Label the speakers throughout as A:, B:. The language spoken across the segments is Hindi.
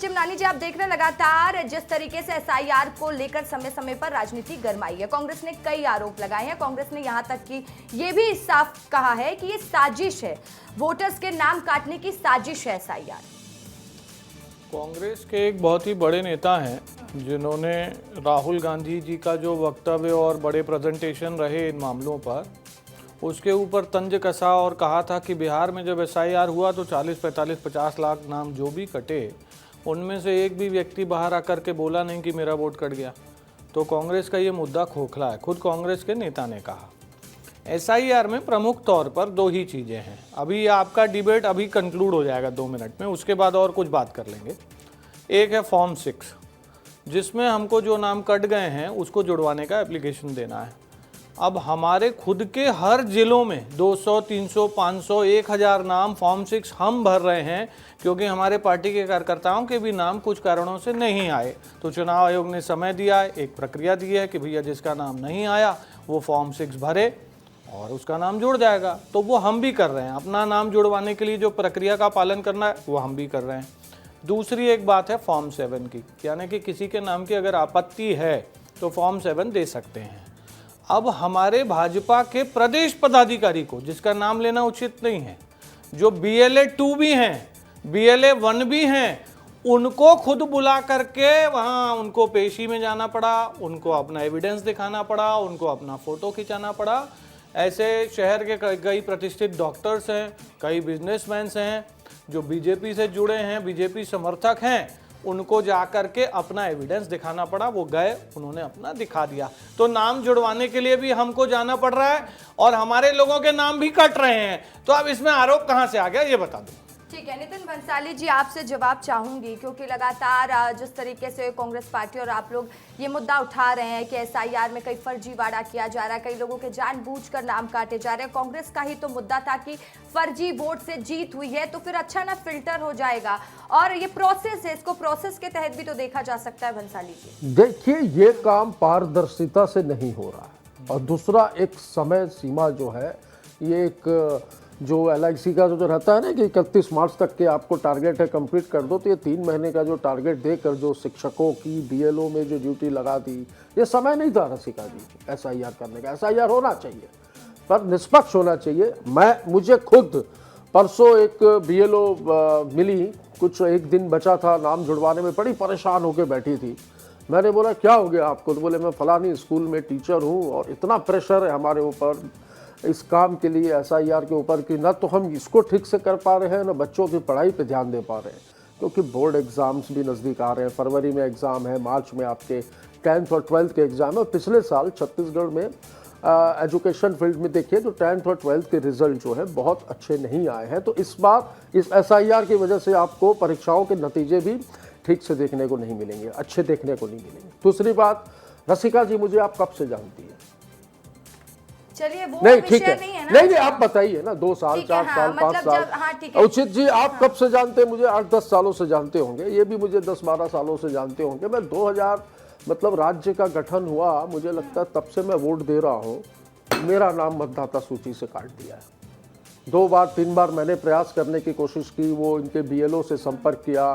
A: चिमनानी जी, आप देख रहे हैं लगातार जिस तरीके से एसआईआर को लेकर समय समय पर राजनीति गरमाई है। कांग्रेस ने कई आरोप लगाए हैं। कांग्रेस ने यहां तक कि ये भी साफ कहा है कि ये साजिश है, वोटर्स के नाम काटने की साजिश है एसआईआर।
B: कांग्रेस के एक बहुत ही बड़े नेता हैं जिन्होंने राहुल गांधी जी का जो वक्तव्य और बड़े प्रेजेंटेशन रहे इन मामलों पर, उसके ऊपर तंज कसा और कहा था कि बिहार में जब एसआईआर हुआ तो 40, 45, 50 लाख नाम जो भी कटे, उनमें से एक भी व्यक्ति बाहर आकर के बोला नहीं कि मेरा वोट कट गया। तो कांग्रेस का ये मुद्दा खोखला है, खुद कांग्रेस के नेता ने कहा। एसआईआर में प्रमुख तौर पर दो ही चीज़ें हैं। अभी आपका डिबेट अभी कंक्लूड हो जाएगा 2 मिनट में, उसके बाद और कुछ बात कर लेंगे। एक है फॉर्म 6, जिसमें हमको जो नाम कट गए हैं उसको जुड़वाने का एप्लीकेशन देना है। अब हमारे खुद के हर जिलों में 200, 300, 500, 1000 नाम फॉर्म 6 हम भर रहे हैं, क्योंकि हमारे पार्टी के कार्यकर्ताओं के भी नाम कुछ कारणों से नहीं आए। तो चुनाव आयोग ने समय दिया है, एक प्रक्रिया दी है कि भैया जिसका नाम नहीं आया वो फॉर्म 6 भरे और उसका नाम जुड़ जाएगा। तो वो हम भी कर रहे हैं, अपना नाम जुड़वाने के लिए जो प्रक्रिया का पालन करना है वो हम भी कर रहे हैं। दूसरी एक बात है फॉर्म 7 की, यानी कि किसी के नाम की अगर आपत्ति है तो फॉर्म 7 दे सकते हैं। अब हमारे भाजपा के प्रदेश पदाधिकारी को, जिसका नाम लेना उचित नहीं है, जो BLA 2 भी हैं, BLA 1 भी हैं, उनको खुद बुला करके वहाँ उनको पेशी में जाना पड़ा, उनको अपना एविडेंस दिखाना पड़ा, उनको अपना फ़ोटो खिंचाना पड़ा। ऐसे शहर के कई प्रतिष्ठित डॉक्टर्स हैं, कई बिजनेसमैन हैं जो बीजेपी से जुड़े हैं, बीजेपी समर्थक हैं, उनको जाकर के अपना एविडेंस दिखाना पड़ा। वो गए, उन्होंने अपना दिखा दिया। तो नाम जुड़वाने के लिए भी हमको जाना पड़ रहा है और हमारे लोगों के नाम भी कट रहे हैं। तो अब इसमें आरोप कहाँ से आ गया ये बता दो।
A: ठीक है नितिन भंसाली जी, आपसे जवाब चाहूंगी, क्योंकि लगातार जिस तरीके से कांग्रेस पार्टी और आप लोग ये मुद्दा उठा रहे हैं कि एसआईआर में कई फर्जीवाड़ा किया जा रहा है, कई लोगों के जानबूझकर नाम काटे जा रहे हैं। कांग्रेस का ही तो मुद्दा था कि फर्जी वोट से जीत हुई है तो फिर अच्छा ना फिल्टर हो जाएगा, और ये प्रोसेस है, इसको प्रोसेस के तहत भी तो देखा जा सकता है। भंसाली जी
C: देखिए, ये काम पारदर्शिता से नहीं हो रहा है, और दूसरा एक समय सीमा जो है, ये एक जो LIC का जो रहता है ना कि 31 मार्च तक के आपको टारगेट है कंप्लीट कर दो, तो ये 3 महीने का जो टारगेट देकर जो शिक्षकों की BLO में जो ड्यूटी लगा दी, ये समय नहीं था रसिका जी SIR करने का। SIR होना चाहिए पर निष्पक्ष होना चाहिए। मुझे खुद परसों एक BLO मिली, कुछ एक दिन बचा था नाम जुड़वाने में, बड़ी परेशान होकर बैठी थी। मैंने बोला क्या हो गया आपको? तो बोले मैं फलानी स्कूल में टीचर हूँ और इतना प्रेशर है हमारे ऊपर इस काम के लिए SIR के ऊपर कि ना तो हम इसको ठीक से कर पा रहे हैं, ना बच्चों की पढ़ाई पे ध्यान दे पा रहे हैं, क्योंकि बोर्ड एग्ज़ाम्स भी नज़दीक आ रहे हैं। फरवरी में एग्ज़ाम है, मार्च में आपके 10th और 12th के एग्ज़ाम है। पिछले साल छत्तीसगढ़ में एजुकेशन फील्ड में देखिए तो 10th और 12th के रिजल्ट जो है बहुत अच्छे नहीं आए हैं। तो इस बार इस SIR की वजह से आपको परीक्षाओं के नतीजे भी ठीक से देखने को नहीं मिलेंगे, अच्छे देखने को नहीं मिलेंगे। दूसरी बात, रसिका जी मुझे आप कब से जानती है?
A: चलिए वो
C: नहीं ठीक है,
A: नहीं,
C: नहीं आप बताइए ना, 2 साल 4 साल 5 साल। उचित जी आप कब से जानते हैं मुझे? 8-10 सालों से जानते होंगे, ये भी मुझे 10-12 सालों से जानते होंगे। मैं 2000 मतलब राज्य का गठन हुआ, मुझे लगता है तब से मैं वोट दे रहा हूँ। मेरा नाम मतदाता सूची से काट दिया है। 2 बार 3 बार मैंने प्रयास करने की कोशिश की, वो इनके BLO से संपर्क किया,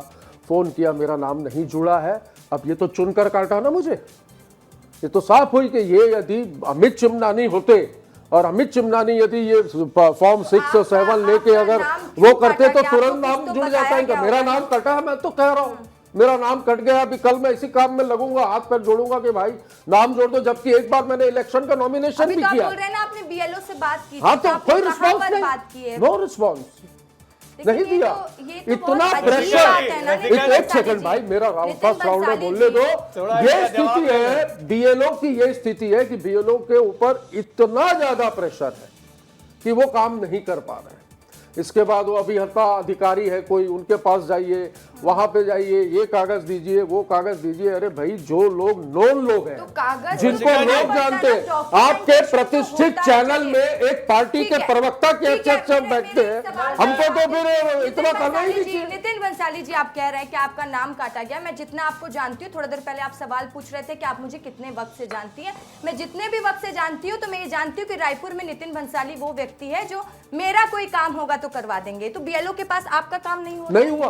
C: फ़ोन किया, मेरा नाम नहीं जुड़ा है। अब ये तो चुनकर काटा ना मुझे, ये तो साफ हुई कि ये यदि अमित चिमनानी होते और अमित चिमनानी यदि ये फॉर्म 6 और 7 लेके अगर वो करते तो तुरंत नाम जुड़ जाता है इनका। मेरा नाम कटा है, मैं तो कह रहा हूँ मेरा नाम कट गया। अभी कल मैं इसी काम में लगूंगा, हाथ पैर जोड़ूंगा कि भाई नाम जोड़ दो, जबकि एक बार मैंने इलेक्शन का नॉमिनेशन भी किया।
A: बोल रहे हैं ना आपने BLO से बात की,
C: हाँ तो कोई रिस्पॉन्स नहीं, नो रिस्पॉन्स नहीं दिया। इतना प्रेशर, एक सेकंड भाई, मेरा फर्स्ट राउंड है, बोलने दो। ये स्थिति है BLO की, ये स्थिति है कि BLO के ऊपर इतना ज्यादा प्रेशर है कि वो काम नहीं कर पा रहे हैं। इसके बाद वो अभियंता अधिकारी है कोई, उनके पास जाइए, वहां पे जाइए, ये कागज दीजिए, वो कागज दीजिए। अरे भाई, जो लोग नोन लोग हैं, जिनको लोग जानते हैं, आपके प्रतिष्ठित चैनल में एक पार्टी के प्रवक्ता के अध्यक्ष बैठते हैं, हमको तो फिर इतना करना ही नहीं चाहिए।
A: नितिन भंसाली जी, आप कह रहे हैं कि आपका नाम काटा गया। मैं जितना आपको जानती हूँ, थोड़ा देर पहले आप सवाल पूछ रहे थे कि आप मुझे कितने वक्त से जानती हैं। मैं जितने भी वक्त से जानती हूँ, तो मैं ये जानती हूँ कि रायपुर में नितिन भंसाली वो व्यक्ति है जो मेरा कोई काम होगा तो करवा देंगे। तो BLO के पास आपका काम नहीं
C: हुआ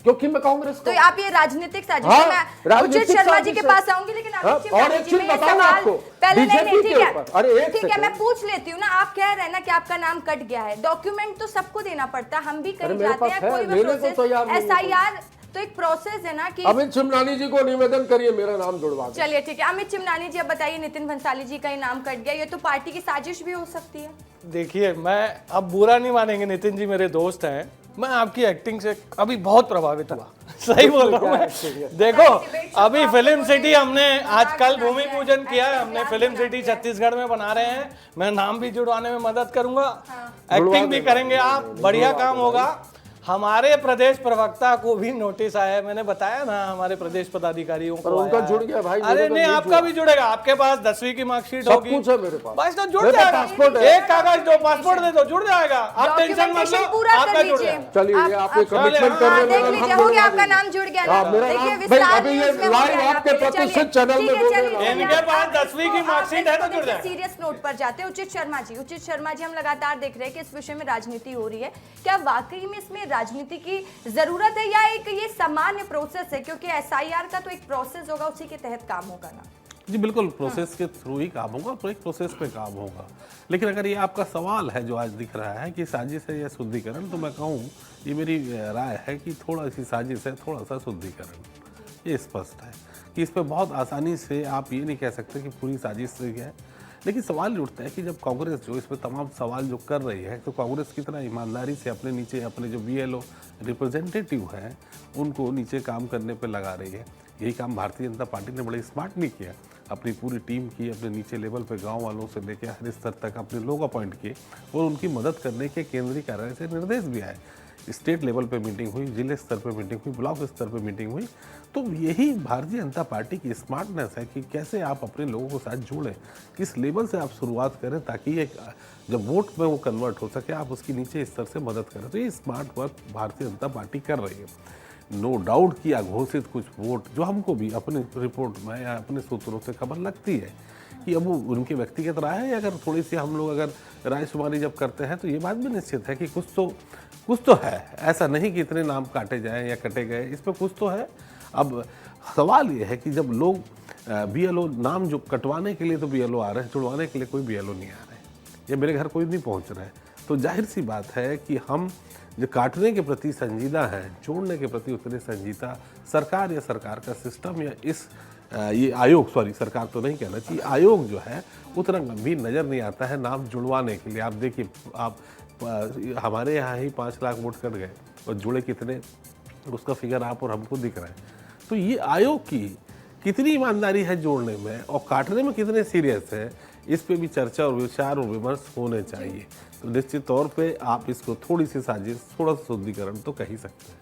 C: क्योंकि मैं कांग्रेस
A: तो
C: का
A: आप ये राजनीतिक साजिश
C: हाँ,
A: है। मैं
C: राजनीतिक
A: उचित शर्मा जी
C: साजिश
A: के
C: है।
A: पास आऊंगी, लेकिन
C: हाँ,
A: अमित
C: और
A: शिवरानी
C: एक
A: जी
C: चीज
A: में ये
C: बताऊं
A: सवाल
C: आपको,
A: पहले नहीं
C: बीजेपी
A: ठीक
C: के
A: है
C: ऊपर। अरे एक
A: ठीक है,
C: सेकंड।
A: मैं पूछ लेती हूँ ना। आप कह रहे हैं ना कि आपका नाम कट गया है, डॉक्यूमेंट तो सबको देना पड़ता है। हम भी कहीं
C: मेरे
A: जाते
C: पास
A: हैं,
C: है,
A: कोई भी
C: लेने को तैयार नहीं
A: प्रोसेस,
C: हूं।
A: SIR तो एक प्रोसेस है ना कि
C: अमित शिवनानी जी को निवेदन करिए मेरा नाम जुड़वा दें।
A: चलिए ठीक है। अमित चिमनानी जी, अब बताइए, नितिन भंसाली जी का ही नाम कट गया, ये तो पार्टी की साजिश भी हो सकती है।
B: देखिए, मैं अब बुरा नहीं मानेंगे, नितिन जी मेरे दोस्त हैं, मैं आपकी एक्टिंग से अभी बहुत प्रभावित हुआ। सही बोल रहा हूँ मैं। देखो, अभी फिल्म सिटी हमने आज कल भूमि पूजन किया है, हमने फिल्म सिटी छत्तीसगढ़ में बना रहे हैं। मैं नाम भी जुड़वाने में मदद करूंगा, एक्टिंग भी करेंगे आप, बढ़िया काम होगा। हमारे प्रदेश प्रवक्ता को भी नोटिस आया है, मैंने बताया ना, हमारे प्रदेश पदाधिकारियों को
C: उनका
B: आया है।
C: जुड़ गया भाई,
B: अरे
C: मेरे तो
B: नहीं,
C: नहीं
B: आपका
C: जुड़ा।
B: भी जुड़ेगा, आपके पास 10वीं की मार्कशीट
C: सब
B: होगी,
C: कुछ है मेरे पास।
B: बस तो जुड़
C: मेरे पास
B: जाएगा।
C: पासपोर्ट है।
B: एक कागज दो, पासपोर्ट दे दो, जुड़ जाएगा। आप टेंशन मत लो,
A: डॉक्यूमेंटेशन पूरा
B: आपका
A: कर
B: जुड़
A: लीजिए।
B: जाएगा।
C: चलिए, ये आपने कमिटमेंट कर
A: हाँ,
C: रहे
A: देख लीजिए, हो गया, आपका नाम जुड़ गया ना।
C: मेरा
A: देखिए,
C: नाम भाई
A: विस्तार
C: अभी ये
A: न्यूज़ में हो
C: लाइव
A: गया
C: आपके
A: यहाँ पे।
C: प्रतिष्ठित
A: चलिए,
C: चैनल
A: ठीक
C: में
A: है,
C: बोल
A: चलिए,
C: रहे हैं।
B: इनके पास 10वीं की मार्कशीट है तो जुड़ जाए।
A: सीरियस नोट पर जाते हैं। उचित शर्मा जी, उचित शर्मा जी, हम लगातार देख रहे हैं कि इस विषय में राजनीति हो रही है। क्या वाकई में इसमें राजनीति की जरूरत है, या एक ये सामान्य प्रोसेस है? क्योंकि SIR का तो एक प्रोसेस होगा, उसी के तहत काम होगा ना।
D: जी बिल्कुल, प्रोसेस के थ्रू ही काम होगा, तो एक प्रोसेस पे काम होगा। लेकिन अगर ये आपका सवाल है जो आज दिख रहा है कि साजिश है या शुद्धिकरण, तो मैं कहूँ, ये मेरी राय है कि थोड़ा सी साजिश है, थोड़ा सा शुद्धिकरण। ये स्पष्ट है कि इस पर बहुत आसानी से आप ये नहीं कह सकते कि पूरी साजिश से है। लेकिन सवाल उठता है कि जब कांग्रेस जो इस पर तमाम सवाल जो कर रही है, तो कांग्रेस कितना ईमानदारी से अपने नीचे अपने जो BLO रिप्रेजेंटेटिव हैं उनको नीचे काम करने पे लगा रही है। यही काम भारतीय जनता पार्टी ने बड़े स्मार्ट नहीं किया। अपनी पूरी टीम की, अपने नीचे लेवल पे गांव वालों से लेकर हर स्तर तक अपने लोग अपॉइंट किए और उनकी मदद करने के केंद्रीय कार्यालय से निर्देश भी आए। स्टेट लेवल पे मीटिंग हुई, जिले स्तर पे मीटिंग हुई, ब्लॉक स्तर पे मीटिंग हुई। तो यही भारतीय जनता पार्टी की स्मार्टनेस है कि कैसे आप अपने लोगों को साथ जोड़ें, किस लेवल से आप शुरुआत करें ताकि एक जब वोट में वो कन्वर्ट हो सके, आप उसकी नीचे स्तर से मदद करें। तो ये smart work Bharatiya Janata party कर रही है। नो डाउट कि अघोषित कुछ वोट जो हमको भी अपनी रिपोर्ट में या अपने सूत्रों से खबर लगती है कि अब वो उनकी व्यक्तिगत राय है। अगर थोड़ी सी हम लोग अगर रायशुमारी जब करते हैं तो ये बात भी निश्चित है कि कुछ तो है। ऐसा नहीं कि इतने नाम काटे जाएं या कटे गए, इस पर कुछ तो है। अब सवाल ये है कि जब लोग BLO नाम जो कटवाने के लिए तो BLO आ रहे हैं, जुड़वाने के लिए कोई BLO नहीं आ रहे, या मेरे घर कोई नहीं पहुंच रहा है, तो जाहिर सी बात है कि हम जो काटने के प्रति संजीदा है, जोड़ने के प्रति उतने संजीदा सरकार या सरकार का सिस्टम या ये आयोग, सॉरी सरकार तो नहीं कहना चाहिए, आयोग जो है उतना गंभीर नज़र नहीं आता है नाम जुड़वाने के लिए। आप देखिए, आप हमारे यहाँ ही 5 लाख वोट कट गए और जुड़े कितने, उसका फिगर आप और हमको दिख रहा है। तो ये आयोग की कितनी ईमानदारी है जोड़ने में और काटने में कितने सीरियस है, इस पे भी चर्चा और विचार और विमर्श होने चाहिए। तो निश्चित तौर पे आप इसको थोड़ी सी साजिश, थोड़ा सा शुद्धिकरण तो कह ही सकते हैं।